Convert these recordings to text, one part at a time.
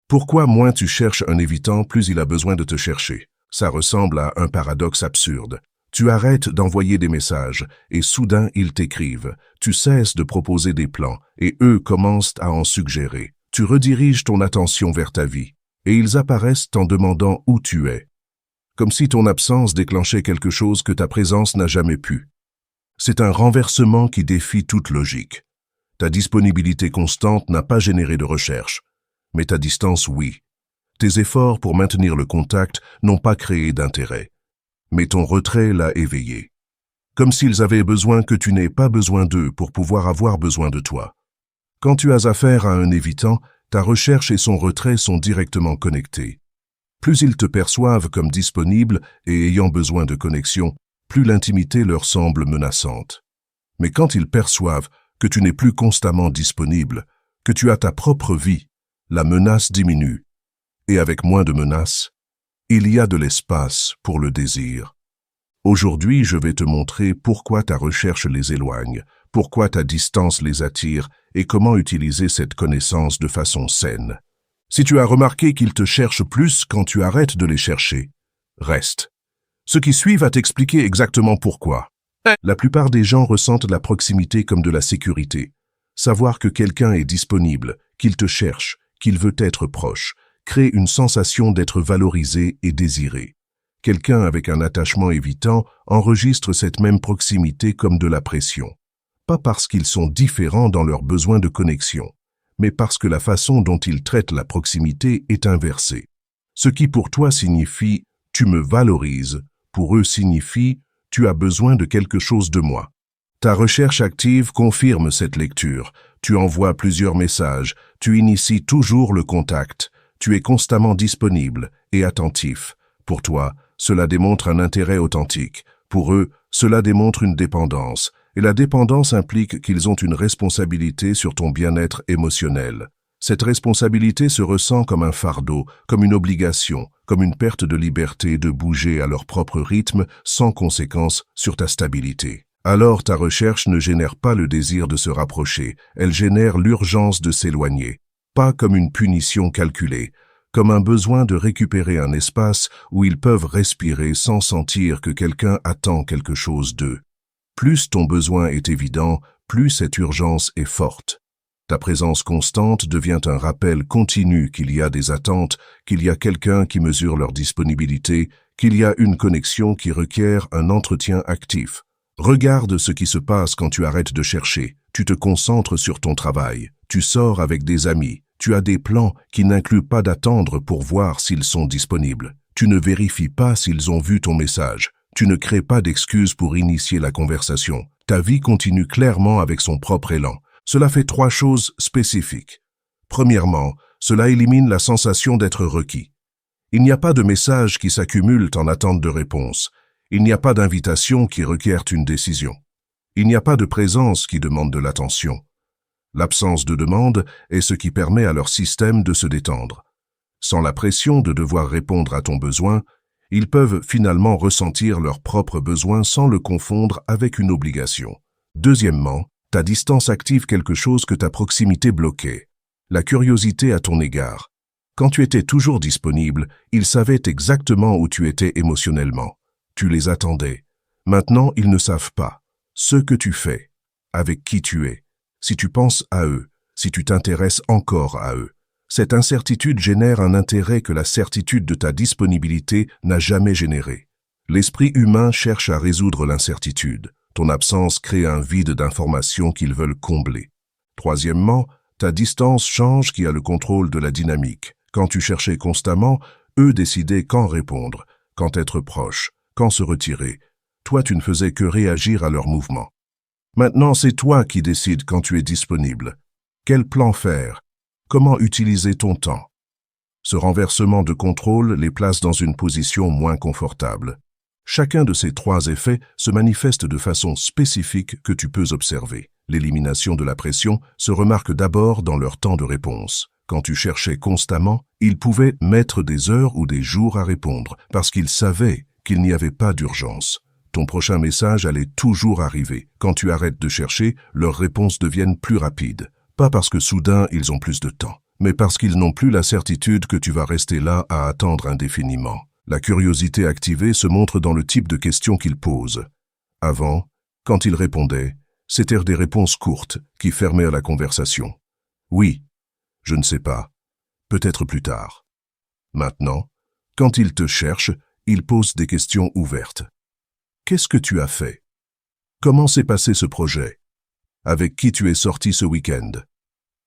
Pourquoi moins tu cherches un évitant, plus il a besoin de te chercher? Ça ressemble à un paradoxe absurde. Tu arrêtes d'envoyer des messages, et soudain ils t'écrivent. Tu cesses de proposer des plans, et eux commencent à en suggérer. Tu rediriges ton attention vers ta vie, et ils apparaissent en demandant où tu es. Comme si ton absence déclenchait quelque chose que ta présence n'a jamais pu. C'est un renversement qui défie toute logique. Ta disponibilité constante n'a pas généré de recherche, mais ta distance, oui. Tes efforts pour maintenir le contact n'ont pas créé d'intérêt, mais ton retrait l'a éveillé. Comme s'ils avaient besoin que tu n'aies pas besoin d'eux pour pouvoir avoir besoin de toi. Quand tu as affaire à un évitant, ta recherche et son retrait sont directement connectés. Plus ils te perçoivent comme disponible et ayant besoin de connexion, plus l'intimité leur semble menaçante. Mais quand ils perçoivent que tu n'es plus constamment disponible, que tu as ta propre vie, la menace diminue. Et avec moins de menaces, il y a de l'espace pour le désir. Aujourd'hui, je vais te montrer pourquoi ta recherche les éloigne, pourquoi ta distance les attire et comment utiliser cette connaissance de façon saine. Si tu as remarqué qu'ils te cherchent plus quand tu arrêtes de les chercher, reste. Ce qui suit va t'expliquer exactement pourquoi. La plupart des gens ressentent la proximité comme de la sécurité. Savoir que quelqu'un est disponible, qu'il te cherche, qu'il veut être proche, crée une sensation d'être valorisé et désiré. Quelqu'un avec un attachement évitant enregistre cette même proximité comme de la pression. Pas parce qu'ils sont différents dans leurs besoins de connexion, mais parce que la façon dont ils traitent la proximité est inversée. Ce qui pour toi signifie « tu me valorises », pour eux signifie « tu as besoin de quelque chose de moi ». Ta recherche active confirme cette lecture. Tu envoies plusieurs messages, tu inities toujours le contact, tu es constamment disponible et attentif. Pour toi, cela démontre un intérêt authentique. Pour eux, cela démontre une dépendance. Et la dépendance implique qu'ils ont une responsabilité sur ton bien-être émotionnel. Cette responsabilité se ressent comme un fardeau, comme une obligation, comme une perte de liberté de bouger à leur propre rythme sans conséquence sur ta stabilité. Alors ta recherche ne génère pas le désir de se rapprocher, elle génère l'urgence de s'éloigner. Pas comme une punition calculée, comme un besoin de récupérer un espace où ils peuvent respirer sans sentir que quelqu'un attend quelque chose d'eux. Plus ton besoin est évident, plus cette urgence est forte. Ta présence constante devient un rappel continu qu'il y a des attentes, qu'il y a quelqu'un qui mesure leur disponibilité, qu'il y a une connexion qui requiert un entretien actif. Regarde ce qui se passe quand tu arrêtes de chercher, tu te concentres sur ton travail, tu sors avec des amis, tu as des plans qui n'incluent pas d'attendre pour voir s'ils sont disponibles. Tu ne vérifies pas s'ils ont vu ton message. Tu ne crées pas d'excuses pour initier la conversation. Ta vie continue clairement avec son propre élan. Cela fait 3 choses spécifiques. Premièrement, cela élimine la sensation d'être requis. Il n'y a pas de messages qui s'accumulent en attente de réponse. Il n'y a pas d'invitation qui requiert une décision. Il n'y a pas de présence qui demande de l'attention. L'absence de demande est ce qui permet à leur système de se détendre. Sans la pression de devoir répondre à ton besoin, ils peuvent finalement ressentir leurs propres besoins sans le confondre avec une obligation. Deuxièmement, ta distance active quelque chose que ta proximité bloquait. La curiosité à ton égard. Quand tu étais toujours disponible, ils savaient exactement où tu étais émotionnellement. Tu les attendais. Maintenant, ils ne savent pas. Ce que tu fais, avec qui tu es, si tu penses à eux, si tu t'intéresses encore à eux. Cette incertitude génère un intérêt que la certitude de ta disponibilité n'a jamais généré. L'esprit humain cherche à résoudre l'incertitude. Ton absence crée un vide d'informations qu'ils veulent combler. Troisièmement, ta distance change qui a le contrôle de la dynamique. Quand tu cherchais constamment, eux décidaient quand répondre, quand être proche, quand se retirer. Toi, tu ne faisais que réagir à leurs mouvements. Maintenant, c'est toi qui décides quand tu es disponible. Quel plan faire? Comment utiliser ton temps? Ce renversement de contrôle les place dans une position moins confortable. Chacun de ces 3 effets se manifeste de façon spécifique que tu peux observer. L'élimination de la pression se remarque d'abord dans leur temps de réponse. Quand tu cherchais constamment, ils pouvaient mettre des heures ou des jours à répondre parce qu'ils savaient qu'il n'y avait pas d'urgence. Ton prochain message allait toujours arriver. Quand tu arrêtes de chercher, leurs réponses deviennent plus rapides. Pas parce que soudain ils ont plus de temps, mais parce qu'ils n'ont plus la certitude que tu vas rester là à attendre indéfiniment. La curiosité activée se montre dans le type de questions qu'ils posent. Avant, quand ils répondaient, c'étaient des réponses courtes qui fermaient la conversation. Oui, je ne sais pas, peut-être plus tard. Maintenant, quand ils te cherchent, ils posent des questions ouvertes. Qu'est-ce que tu as fait? Comment s'est passé ce projet? Avec qui tu es sorti ce week-end?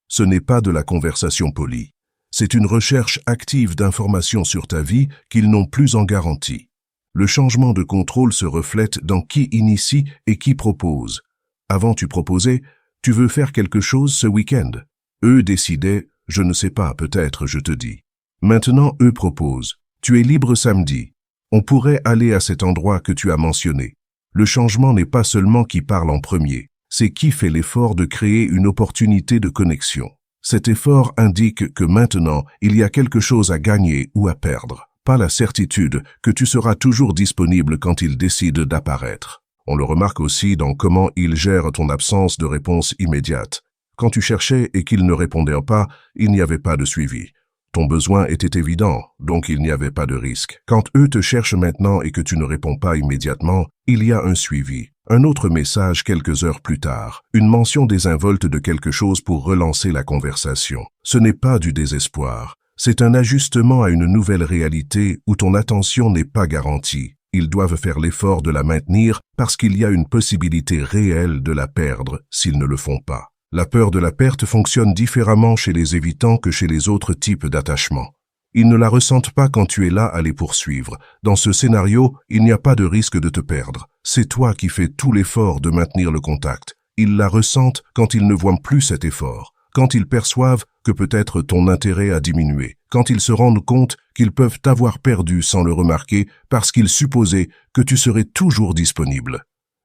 Ce n'est pas de la conversation polie. C'est une recherche active d'informations sur ta vie qu'ils n'ont plus en garantie. Le changement de contrôle se reflète dans qui initie et qui propose. Avant tu proposais, tu veux faire quelque chose ce week-end. Eux décidaient, je ne sais pas, peut-être, je te dis. Maintenant eux proposent, tu es libre samedi. On pourrait aller à cet endroit que tu as mentionné. Le changement n'est pas seulement qui parle en premier, c'est qui fait l'effort de créer une opportunité de connexion. Cet effort indique que maintenant, il y a quelque chose à gagner ou à perdre, pas la certitude que tu seras toujours disponible quand il décide d'apparaître. On le remarque aussi dans comment il gère ton absence de réponse immédiate. Quand tu cherchais et qu'ils ne répondaient pas, il n'y avait pas de suivi. Ton besoin était évident, donc il n'y avait pas de risque. Quand eux te cherchent maintenant et que tu ne réponds pas immédiatement, il y a un suivi. Un autre message quelques heures plus tard, une mention désinvolte de quelque chose pour relancer la conversation. Ce n'est pas du désespoir, c'est un ajustement à une nouvelle réalité où ton attention n'est pas garantie. Ils doivent faire l'effort de la maintenir parce qu'il y a une possibilité réelle de la perdre s'ils ne le font pas. La peur de la perte fonctionne différemment chez les évitants que chez les autres types d'attachement. Ils ne la ressentent pas quand tu es là à les poursuivre. Dans ce scénario, il n'y a pas de risque de te perdre. C'est toi qui fais tout l'effort de maintenir le contact. Ils la ressentent quand ils ne voient plus cet effort, quand ils perçoivent que peut-être ton intérêt a diminué, quand ils se rendent compte qu'ils peuvent t'avoir perdu sans le remarquer parce qu'ils supposaient que tu serais toujours disponible.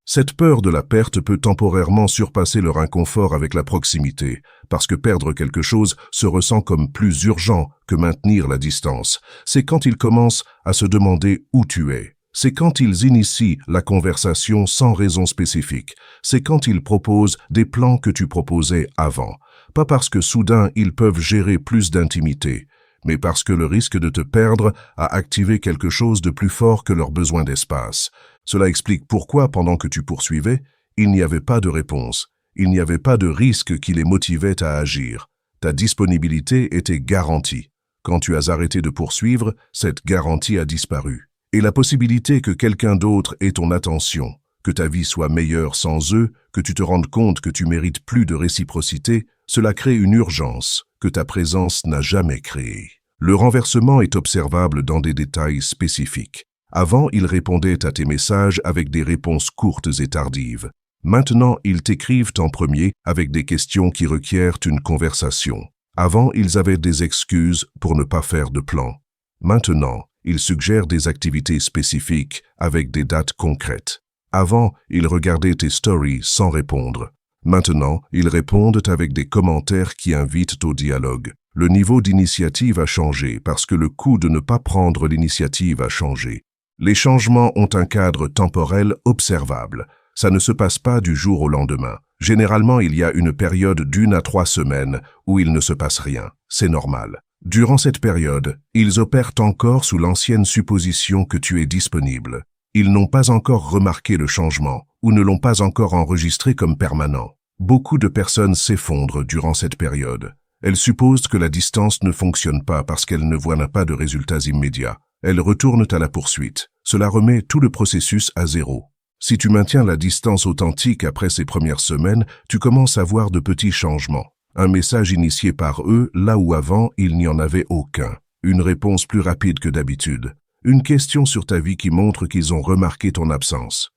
Cette peur de la perte peut temporairement surpasser leur inconfort avec la proximité, parce que perdre quelque chose se ressent comme plus urgent que maintenir la distance. C'est quand ils commencent à se demander où tu es. C'est quand ils initient la conversation sans raison spécifique. C'est quand ils proposent des plans que tu proposais avant. Pas parce que soudain ils peuvent gérer plus d'intimité, mais parce que le risque de te perdre a activé quelque chose de plus fort que leur besoin d'espace. Cela explique pourquoi, pendant que tu poursuivais, il n'y avait pas de réponse. Il n'y avait pas de risque qui les motivait à agir. Ta disponibilité était garantie. Quand tu as arrêté de poursuivre, cette garantie a disparu. Et la possibilité que quelqu'un d'autre ait ton attention, que ta vie soit meilleure sans eux, que tu te rendes compte que tu mérites plus de réciprocité, cela crée une urgence que ta présence n'a jamais créée. Le renversement est observable dans des détails spécifiques. Avant, ils répondaient à tes messages avec des réponses courtes et tardives. Maintenant, ils t'écrivent en premier avec des questions qui requièrent une conversation. Avant, ils avaient des excuses pour ne pas faire de plan. Maintenant, ils suggèrent des activités spécifiques avec des dates concrètes. Avant, ils regardaient tes stories sans répondre. Maintenant, ils répondent avec des commentaires qui invitent au dialogue. Le niveau d'initiative a changé parce que le coût de ne pas prendre l'initiative a changé. Les changements ont un cadre temporel observable. Ça ne se passe pas du jour au lendemain. Généralement, il y a une période d'1 à 3 semaines où il ne se passe rien. C'est normal. Durant cette période, ils opèrent encore sous l'ancienne supposition que tu es disponible. Ils n'ont pas encore remarqué le changement ou ne l'ont pas encore enregistré comme permanent. Beaucoup de personnes s'effondrent durant cette période. Elles supposent que la distance ne fonctionne pas parce qu'elles ne voient pas de résultats immédiats. Elles retournent à la poursuite. Cela remet tout le processus à zéro. Si tu maintiens la distance authentique après ces premières semaines, tu commences à voir de petits changements. Un message initié par eux, là où avant, il n'y en avait aucun. Une réponse plus rapide que d'habitude. Une question sur ta vie qui montre qu'ils ont remarqué ton absence.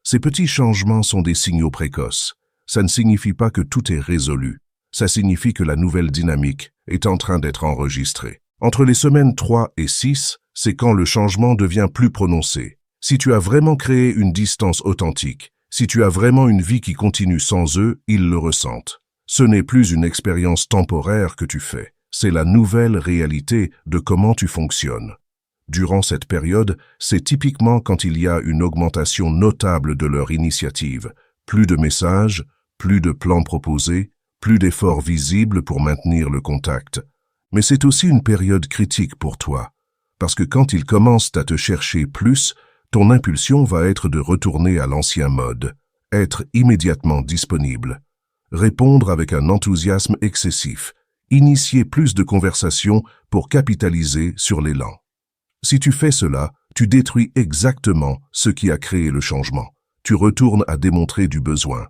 Ces petits changements sont des signaux précoces. Ça ne signifie pas que tout est résolu. Ça signifie que la nouvelle dynamique est en train d'être enregistrée. Entre les semaines 3 et 6, c'est quand le changement devient plus prononcé. Si tu as vraiment créé une distance authentique, si tu as vraiment une vie qui continue sans eux, ils le ressentent. Ce n'est plus une expérience temporaire que tu fais, c'est la nouvelle réalité de comment tu fonctionnes. Durant cette période, c'est typiquement quand il y a une augmentation notable de leur initiative. Plus de messages, plus de plans proposés, plus d'efforts visibles pour maintenir le contact. Mais c'est aussi une période critique pour toi, parce que quand ils commencent à te chercher plus, ton impulsion va être de retourner à l'ancien mode, être immédiatement disponible, répondre avec un enthousiasme excessif, initier plus de conversations pour capitaliser sur l'élan. Si tu fais cela, tu détruis exactement ce qui a créé le changement. Tu retournes à démontrer du besoin.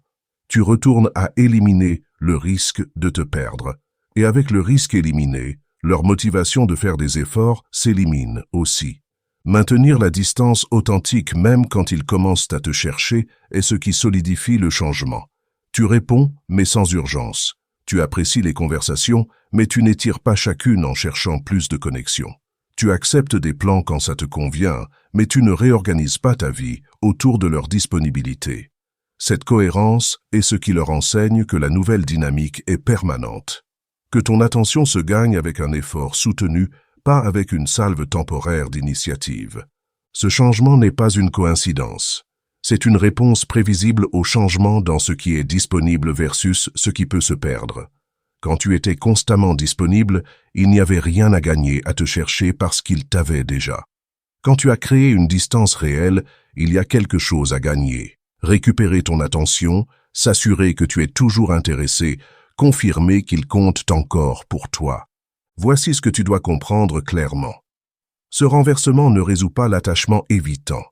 Tu retournes à éliminer le risque de te perdre. Et avec le risque éliminé, leur motivation de faire des efforts s'élimine aussi. Maintenir la distance authentique même quand ils commencent à te chercher est ce qui solidifie le changement. Tu réponds, mais sans urgence. Tu apprécies les conversations, mais tu n'étires pas chacune en cherchant plus de connexion. Tu acceptes des plans quand ça te convient, mais tu ne réorganises pas ta vie autour de leur disponibilité. Cette cohérence est ce qui leur enseigne que la nouvelle dynamique est permanente. Que ton attention se gagne avec un effort soutenu, pas avec une salve temporaire d'initiative. Ce changement n'est pas une coïncidence. C'est une réponse prévisible au changement dans ce qui est disponible versus ce qui peut se perdre. Quand tu étais constamment disponible, il n'y avait rien à gagner à te chercher parce qu'ils t'avaient déjà. Quand tu as créé une distance réelle, il y a quelque chose à gagner. Récupérer ton attention, s'assurer que tu es toujours intéressé, confirmer qu'ils comptent encore pour toi. Voici ce que tu dois comprendre clairement. Ce renversement ne résout pas l'attachement évitant.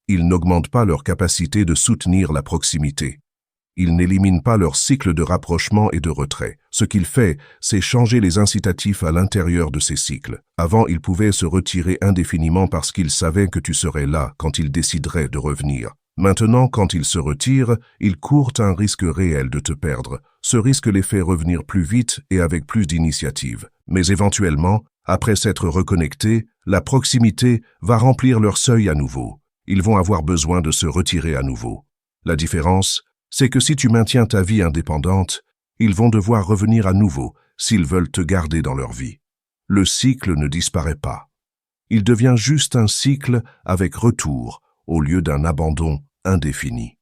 Il n'augmente pas leur capacité de soutenir la proximité. Il n'élimine pas leur cycle de rapprochement et de retrait. Ce qu'il fait, c'est changer les incitatifs à l'intérieur de ces cycles. Avant, ils pouvaient se retirer indéfiniment parce qu'ils savaient que tu serais là quand ils décideraient de revenir. Maintenant, quand ils se retirent, ils courent un risque réel de te perdre. Ce risque les fait revenir plus vite et avec plus d'initiative. Mais éventuellement, après s'être reconnectés, la proximité va remplir leur seuil à nouveau. Ils vont avoir besoin de se retirer à nouveau. La différence, c'est que si tu maintiens ta vie indépendante, ils vont devoir revenir à nouveau s'ils veulent te garder dans leur vie. Le cycle ne disparaît pas. Il devient juste un cycle avec retour au lieu d'un abandon indéfini.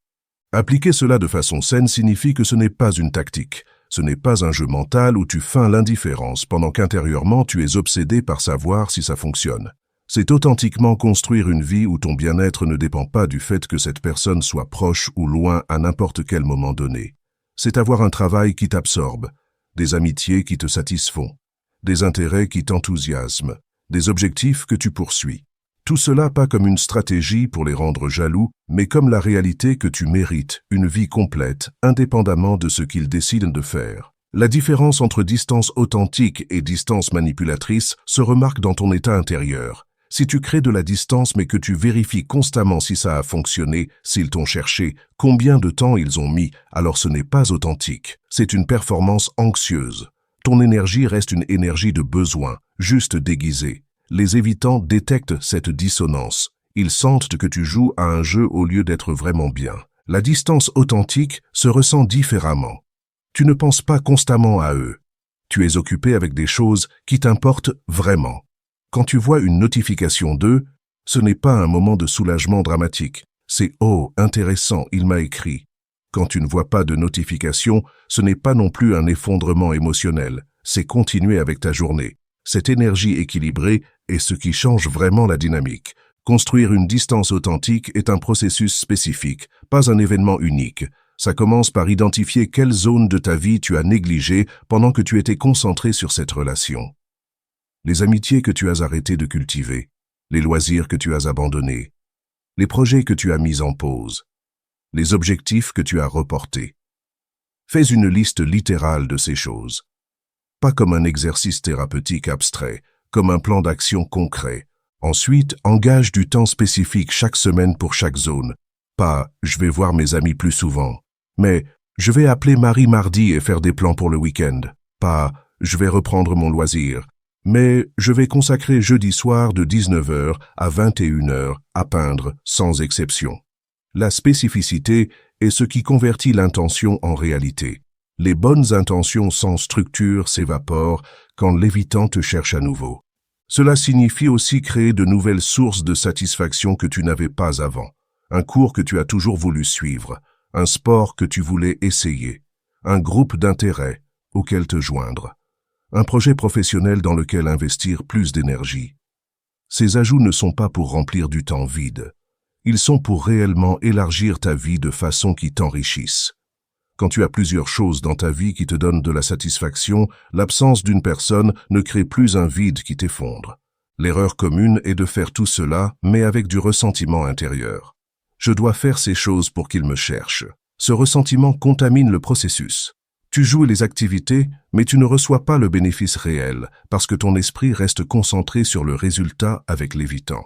Appliquer cela de façon saine signifie que ce n'est pas une tactique, ce n'est pas un jeu mental où tu feins l'indifférence pendant qu'intérieurement tu es obsédé par savoir si ça fonctionne. C'est authentiquement construire une vie où ton bien-être ne dépend pas du fait que cette personne soit proche ou loin à n'importe quel moment donné. C'est avoir un travail qui t'absorbe, des amitiés qui te satisfont, des intérêts qui t'enthousiasment, des objectifs que tu poursuis. Tout cela pas comme une stratégie pour les rendre jaloux, mais comme la réalité que tu mérites, une vie complète, indépendamment de ce qu'ils décident de faire. La différence entre distance authentique et distance manipulatrice se remarque dans ton état intérieur. Si tu crées de la distance mais que tu vérifies constamment si ça a fonctionné, s'ils t'ont cherché, combien de temps ils ont mis, alors ce n'est pas authentique. C'est une performance anxieuse. Ton énergie reste une énergie de besoin, juste déguisée. Les évitants détectent cette dissonance. Ils sentent que tu joues à un jeu au lieu d'être vraiment bien. La distance authentique se ressent différemment. Tu ne penses pas constamment à eux. Tu es occupé avec des choses qui t'importent vraiment. Quand tu vois une notification d'eux, ce n'est pas un moment de soulagement dramatique. C'est « Oh, intéressant, il m'a écrit ». Quand tu ne vois pas de notification, ce n'est pas non plus un effondrement émotionnel. C'est continuer avec ta journée. Cette énergie équilibrée est ce qui change vraiment la dynamique. Construire une distance authentique est un processus spécifique, pas un événement unique. Ça commence par identifier quelle zone de ta vie tu as négligée pendant que tu étais concentré sur cette relation. Les amitiés que tu as arrêté de cultiver, les loisirs que tu as abandonnés, les projets que tu as mis en pause, les objectifs que tu as reportés. Fais une liste littérale de ces choses. Pas comme un exercice thérapeutique abstrait, comme un plan d'action concret. Ensuite, engage du temps spécifique chaque semaine pour chaque zone. Pas « je vais voir mes amis plus souvent », mais « je vais appeler Marie mardi et faire des plans pour le week-end ». Pas « je vais reprendre mon loisir », mais je vais consacrer jeudi soir de 19h à 21h à peindre sans exception. La spécificité est ce qui convertit l'intention en réalité. Les bonnes intentions sans structure s'évaporent quand l'évitant te cherche à nouveau. Cela signifie aussi créer de nouvelles sources de satisfaction que tu n'avais pas avant. Un cours que tu as toujours voulu suivre, un sport que tu voulais essayer, un groupe d'intérêt auquel te joindre. un projet professionnel dans lequel investir plus d'énergie. Ces ajouts ne sont pas pour remplir du temps vide. Ils sont pour réellement élargir ta vie de façon qui t'enrichisse. Quand tu as plusieurs choses dans ta vie qui te donnent de la satisfaction, l'absence d'une personne ne crée plus un vide qui t'effondre. L'erreur commune est de faire tout cela, mais avec du ressentiment intérieur. Je dois faire ces choses pour qu'il me cherche. Ce ressentiment contamine le processus. Tu joues les activités, mais tu ne reçois pas le bénéfice réel, parce que ton esprit reste concentré sur le résultat avec l'évitant.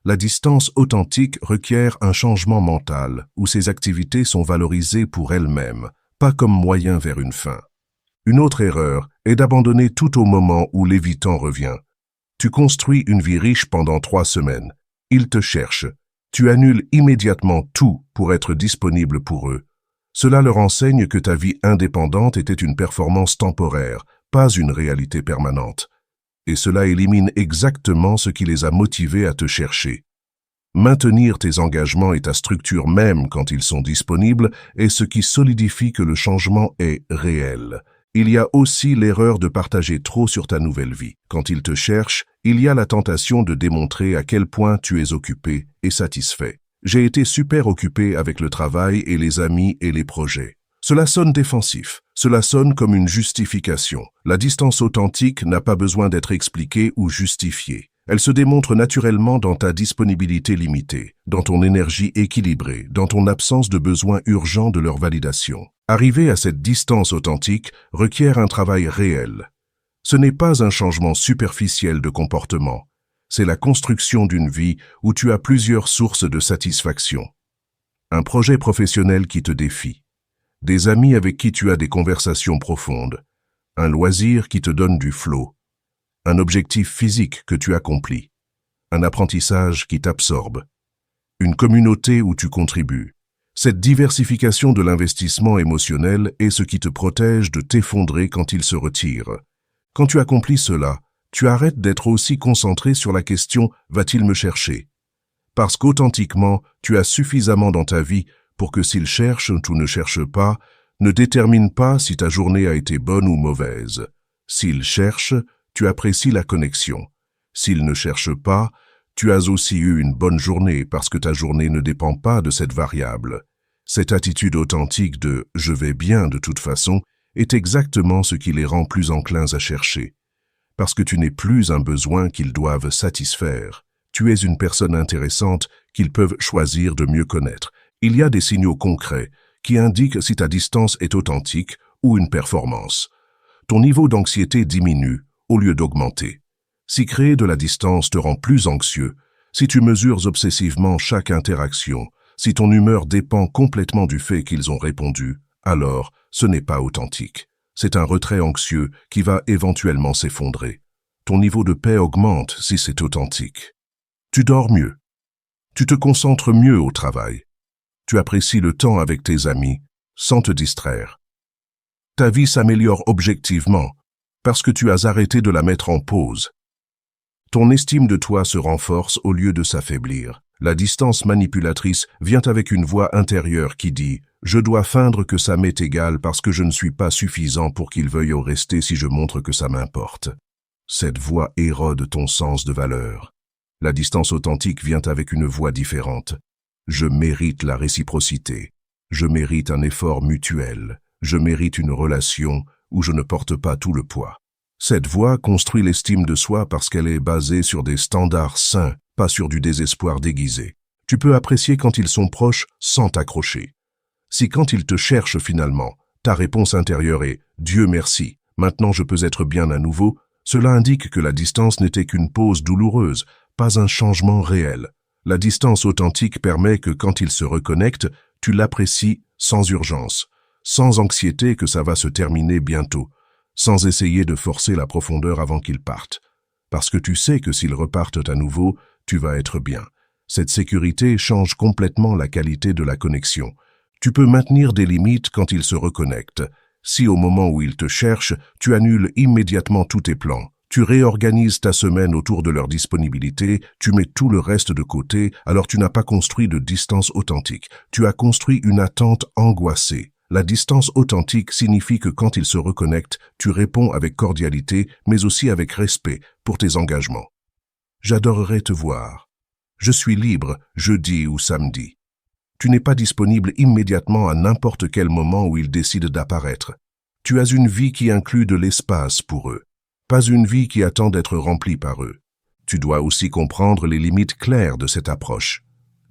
La distance authentique requiert un changement mental, où ces activités sont valorisées pour elles-mêmes, pas comme moyen vers une fin. Une autre erreur est d'abandonner tout au moment où l'évitant revient. Tu construis une vie riche pendant 3 semaines. Ils te cherchent. Tu annules immédiatement tout pour être disponible pour eux. Cela leur enseigne que ta vie indépendante était une performance temporaire, pas une réalité permanente. Et cela élimine exactement ce qui les a motivés à te chercher. Maintenir tes engagements et ta structure même quand ils sont disponibles est ce qui solidifie que le changement est réel. Il y a aussi l'erreur de partager trop sur ta nouvelle vie. Quand ils te cherchent, il y a la tentation de démontrer à quel point tu es occupé et satisfait. J'ai été super occupé avec le travail et les amis et les projets. Cela sonne défensif, cela sonne comme une justification. La distance authentique n'a pas besoin d'être expliquée ou justifiée. Elle se démontre naturellement dans ta disponibilité limitée, dans ton énergie équilibrée, dans ton absence de besoin urgent de leur validation. Arriver à cette distance authentique requiert un travail réel. Ce n'est pas un changement superficiel de comportement. C'est la construction d'une vie où tu as plusieurs sources de satisfaction. Un projet professionnel qui te défie. Des amis avec qui tu as des conversations profondes. Un loisir qui te donne du flow. Un objectif physique que tu accomplis. Un apprentissage qui t'absorbe. Une communauté où tu contribues. Cette diversification de l'investissement émotionnel est ce qui te protège de t'effondrer quand il se retire. Quand tu accomplis cela, tu arrêtes d'être aussi concentré sur la question « va-t-il me chercher ?» Parce qu'authentiquement, tu as suffisamment dans ta vie pour que s'il cherche ou ne cherche pas, ne détermine pas si ta journée a été bonne ou mauvaise. S'il cherche, tu apprécies la connexion. S'il ne cherche pas, tu as aussi eu une bonne journée parce que ta journée ne dépend pas de cette variable. Cette attitude authentique de « je vais bien de toute façon » est exactement ce qui les rend plus enclins à chercher. Parce que tu n'es plus un besoin qu'ils doivent satisfaire. Tu es une personne intéressante qu'ils peuvent choisir de mieux connaître. Il y a des signaux concrets qui indiquent si ta distance est authentique ou une performance. Ton niveau d'anxiété diminue au lieu d'augmenter. Si créer de la distance te rend plus anxieux, si tu mesures obsessivement chaque interaction, si ton humeur dépend complètement du fait qu'ils ont répondu, alors ce n'est pas authentique. C'est un retrait anxieux qui va éventuellement s'effondrer. Ton niveau de paix augmente si c'est authentique. Tu dors mieux. Tu te concentres mieux au travail. Tu apprécies le temps avec tes amis sans te distraire. Ta vie s'améliore objectivement parce que tu as arrêté de la mettre en pause. Ton estime de toi se renforce au lieu de s'affaiblir. La distance manipulatrice vient avec une voix intérieure qui dit « Je dois feindre que ça m'est égal parce que je ne suis pas suffisant pour qu'il veuille au rester si je montre que ça m'importe. » Cette voix érode ton sens de valeur. La distance authentique vient avec une voix différente. « Je mérite la réciprocité. Je mérite un effort mutuel. Je mérite une relation où je ne porte pas tout le poids. » Cette voix construit l'estime de soi parce qu'elle est basée sur des standards sains, pas sur du désespoir déguisé. Tu peux apprécier quand ils sont proches sans t'accrocher. Si quand ils te cherchent finalement, ta réponse intérieure est « Dieu merci, maintenant je peux être bien à nouveau », cela indique que la distance n'était qu'une pause douloureuse, pas un changement réel. La distance authentique permet que quand ils se reconnectent, tu l'apprécies sans urgence, sans anxiété que ça va se terminer bientôt, sans essayer de forcer la profondeur avant qu'ils partent. Parce que tu sais que s'ils repartent à nouveau, tu vas être bien. Cette sécurité change complètement la qualité de la connexion. Tu peux maintenir des limites quand ils se reconnectent. Si au moment où ils te cherchent, tu annules immédiatement tous tes plans, tu réorganises ta semaine autour de leur disponibilité, tu mets tout le reste de côté, alors tu n'as pas construit de distance authentique. Tu as construit une attente angoissée. La distance authentique signifie que quand ils se reconnectent, tu réponds avec cordialité, mais aussi avec respect pour tes engagements. J'adorerais te voir. Je suis libre, jeudi ou samedi. Tu n'es pas disponible immédiatement à n'importe quel moment où ils décident d'apparaître. Tu as une vie qui inclut de l'espace pour eux, pas une vie qui attend d'être remplie par eux. Tu dois aussi comprendre les limites claires de cette approche.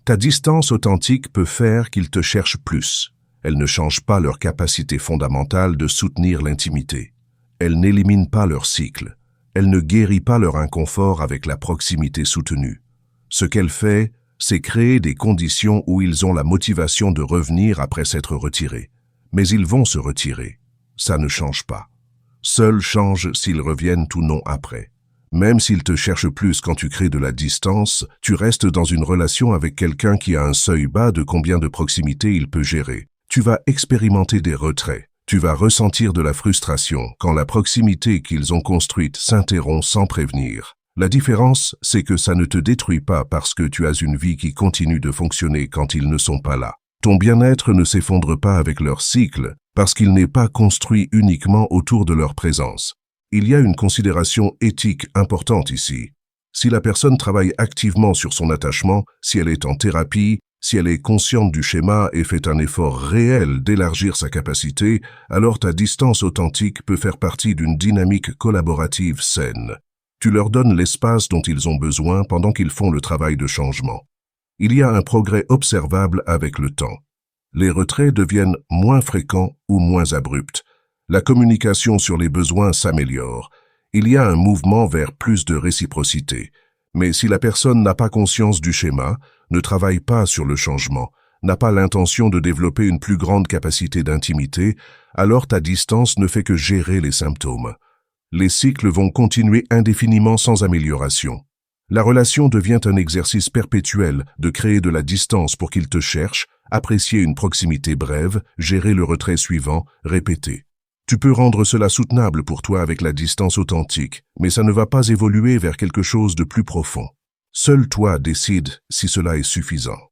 Ta distance authentique peut faire qu'ils te cherchent plus. Elle ne change pas leur capacité fondamentale de soutenir l'intimité. Elle n'élimine pas leur cycle. Elle ne guérit pas leur inconfort avec la proximité soutenue. Ce qu'elle fait, c'est créer des conditions où ils ont la motivation de revenir après s'être retirés. Mais ils vont se retirer. Ça ne change pas. Seul change s'ils reviennent ou non après. Même s'ils te cherchent plus quand tu crées de la distance, tu restes dans une relation avec quelqu'un qui a un seuil bas de combien de proximité il peut gérer. Tu vas expérimenter des retraits. Tu vas ressentir de la frustration quand la proximité qu'ils ont construite s'interrompt sans prévenir. La différence, c'est que ça ne te détruit pas parce que tu as une vie qui continue de fonctionner quand ils ne sont pas là. Ton bien-être ne s'effondre pas avec leur cycle parce qu'il n'est pas construit uniquement autour de leur présence. Il y a une considération éthique importante ici. Si la personne travaille activement sur son attachement, si elle est en thérapie, si elle est consciente du schéma et fait un effort réel d'élargir sa capacité, alors ta distance authentique peut faire partie d'une dynamique collaborative saine. Tu leur donnes l'espace dont ils ont besoin pendant qu'ils font le travail de changement. Il y a un progrès observable avec le temps. Les retraits deviennent moins fréquents ou moins abrupts. La communication sur les besoins s'améliore. Il y a un mouvement vers plus de réciprocité. Mais si la personne n'a pas conscience du schéma, ne travaille pas sur le changement, n'a pas l'intention de développer une plus grande capacité d'intimité, alors ta distance ne fait que gérer les symptômes. Les cycles vont continuer indéfiniment sans amélioration. La relation devient un exercice perpétuel de créer de la distance pour qu'ils te cherchent, apprécier une proximité brève, gérer le retrait suivant, répéter. Tu peux rendre cela soutenable pour toi avec la distance authentique, mais ça ne va pas évoluer vers quelque chose de plus profond. Seul toi décides si cela est suffisant.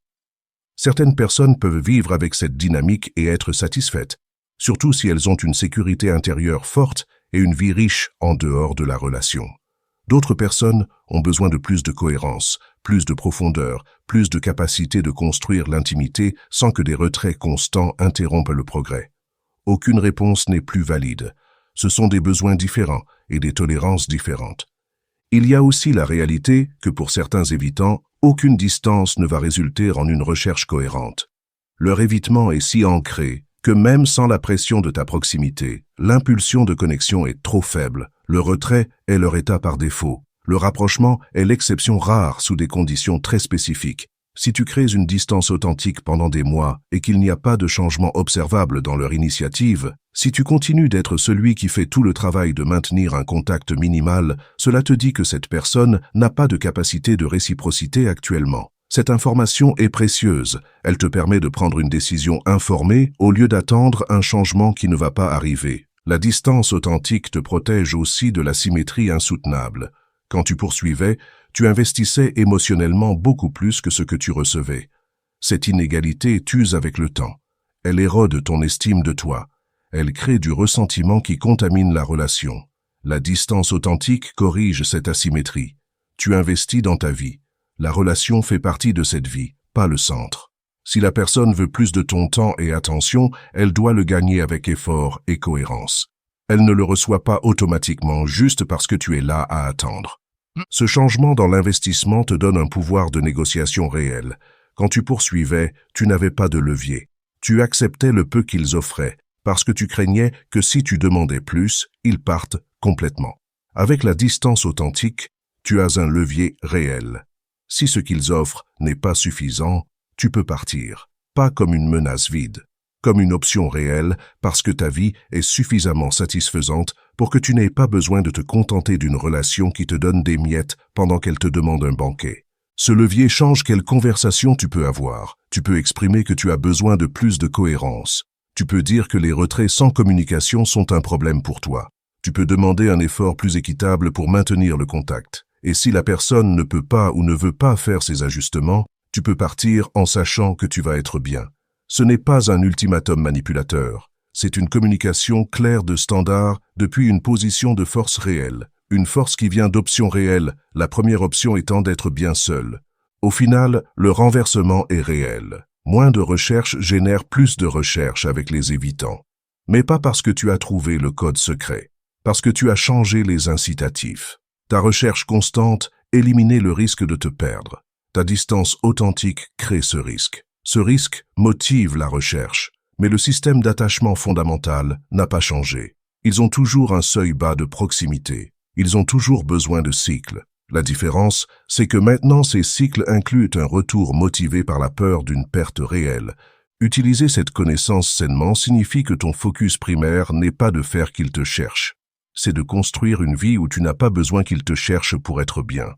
Certaines personnes peuvent vivre avec cette dynamique et être satisfaites, surtout si elles ont une sécurité intérieure forte et une vie riche en dehors de la relation. D'autres personnes ont besoin de plus de cohérence, plus de profondeur, plus de capacité de construire l'intimité sans que des retraits constants interrompent le progrès. Aucune réponse n'est plus valide. Ce sont des besoins différents et des tolérances différentes. Il y a aussi la réalité que pour certains évitants, aucune distance ne va résulter en une recherche cohérente. Leur évitement est si ancré que même sans la pression de ta proximité, l'impulsion de connexion est trop faible. Le retrait est leur état par défaut. Le rapprochement est l'exception rare sous des conditions très spécifiques. Si tu crées une distance authentique pendant des mois et qu'il n'y a pas de changement observable dans leur initiative, si tu continues d'être celui qui fait tout le travail de maintenir un contact minimal, cela te dit que cette personne n'a pas de capacité de réciprocité actuellement. Cette information est précieuse. Elle te permet de prendre une décision informée au lieu d'attendre un changement qui ne va pas arriver. La distance authentique te protège aussi de la symétrie insoutenable. Quand tu poursuivais, tu investissais émotionnellement beaucoup plus que ce que tu recevais. Cette inégalité t'use avec le temps. Elle érode ton estime de toi. Elle crée du ressentiment qui contamine la relation. La distance authentique corrige cette asymétrie. Tu investis dans ta vie. La relation fait partie de cette vie, pas le centre. Si la personne veut plus de ton temps et attention, elle doit le gagner avec effort et cohérence. Elle ne le reçoit pas automatiquement juste parce que tu es là à attendre. Ce changement dans l'investissement te donne un pouvoir de négociation réel. Quand tu poursuivais, tu n'avais pas de levier. Tu acceptais le peu qu'ils offraient, parce que tu craignais que si tu demandais plus, ils partent complètement. Avec la distance authentique, tu as un levier réel. Si ce qu'ils offrent n'est pas suffisant, tu peux partir, pas comme une menace vide, comme une option réelle parce que ta vie est suffisamment satisfaisante pour que tu n'aies pas besoin de te contenter d'une relation qui te donne des miettes pendant qu'elle te demande un banquet. Ce levier change quelle conversation tu peux avoir. Tu peux exprimer que tu as besoin de plus de cohérence. Tu peux dire que les retraits sans communication sont un problème pour toi. Tu peux demander un effort plus équitable pour maintenir le contact. Et si la personne ne peut pas ou ne veut pas faire ces ajustements, tu peux partir en sachant que tu vas être bien. Ce n'est pas un ultimatum manipulateur. C'est une communication claire de standard depuis une position de force réelle. Une force qui vient d'options réelles, la première option étant d'être bien seul. Au final, le renversement est réel. Moins de recherche génère plus de recherche avec les évitants. Mais pas parce que tu as trouvé le code secret, parce que tu as changé les incitatifs. Ta recherche constante élimine le risque de te perdre. Ta distance authentique crée ce risque. Ce risque motive la recherche, mais le système d'attachement fondamental n'a pas changé. Ils ont toujours un seuil bas de proximité. Ils ont toujours besoin de cycles. La différence, c'est que maintenant ces cycles incluent un retour motivé par la peur d'une perte réelle. Utiliser cette connaissance sainement signifie que ton focus primaire n'est pas de faire qu'il te cherche. C'est de construire une vie où tu n'as pas besoin qu'il te cherche pour être bien.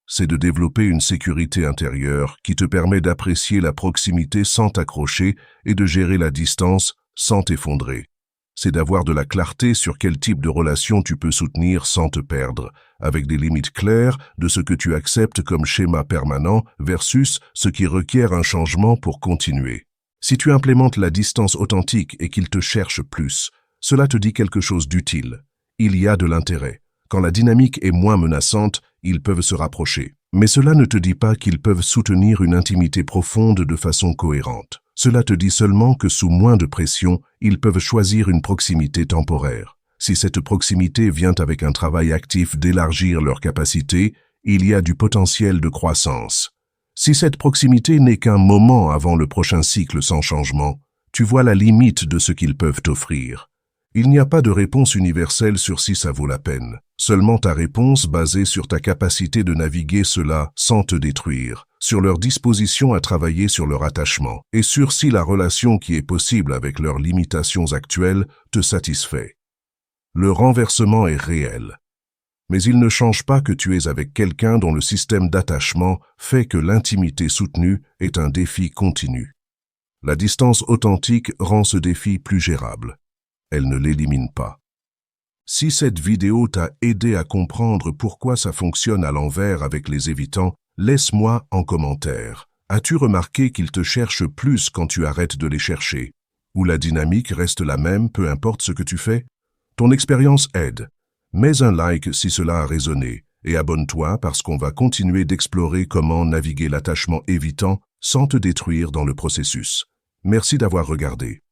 C'est de développer une sécurité intérieure qui te permet d'apprécier la proximité sans t'accrocher et de gérer la distance sans t'effondrer. C'est d'avoir de la clarté sur quel type de relation tu peux soutenir sans te perdre, avec des limites claires de ce que tu acceptes comme schéma permanent versus ce qui requiert un changement pour continuer. Si tu implémentes la distance authentique et qu'il te cherche plus, cela te dit quelque chose d'utile. Il y a de l'intérêt. Quand la dynamique est moins menaçante, ils peuvent se rapprocher. Mais cela ne te dit pas qu'ils peuvent soutenir une intimité profonde de façon cohérente. Cela te dit seulement que sous moins de pression, ils peuvent choisir une proximité temporaire. Si cette proximité vient avec un travail actif d'élargir leurs capacités, il y a du potentiel de croissance. Si cette proximité n'est qu'un moment avant le prochain cycle sans changement, tu vois la limite de ce qu'ils peuvent t'offrir. Il n'y a pas de réponse universelle sur si ça vaut la peine. Seulement ta réponse basée sur ta capacité de naviguer cela sans te détruire, sur leur disposition à travailler sur leur attachement, et sur si la relation qui est possible avec leurs limitations actuelles te satisfait. Le renversement est réel. Mais il ne change pas que tu es avec quelqu'un dont le système d'attachement fait que l'intimité soutenue est un défi continu. La distance authentique rend ce défi plus gérable. Elle ne l'élimine pas. Si cette vidéo t'a aidé à comprendre pourquoi ça fonctionne à l'envers avec les évitants, laisse-moi en commentaire. As-tu remarqué qu'ils te cherchent plus quand tu arrêtes de les chercher? Ou la dynamique reste la même peu importe ce que tu fais? Ton expérience aide. Mets un like si cela a résonné et abonne-toi parce qu'on va continuer d'explorer comment naviguer l'attachement évitant sans te détruire dans le processus. Merci d'avoir regardé.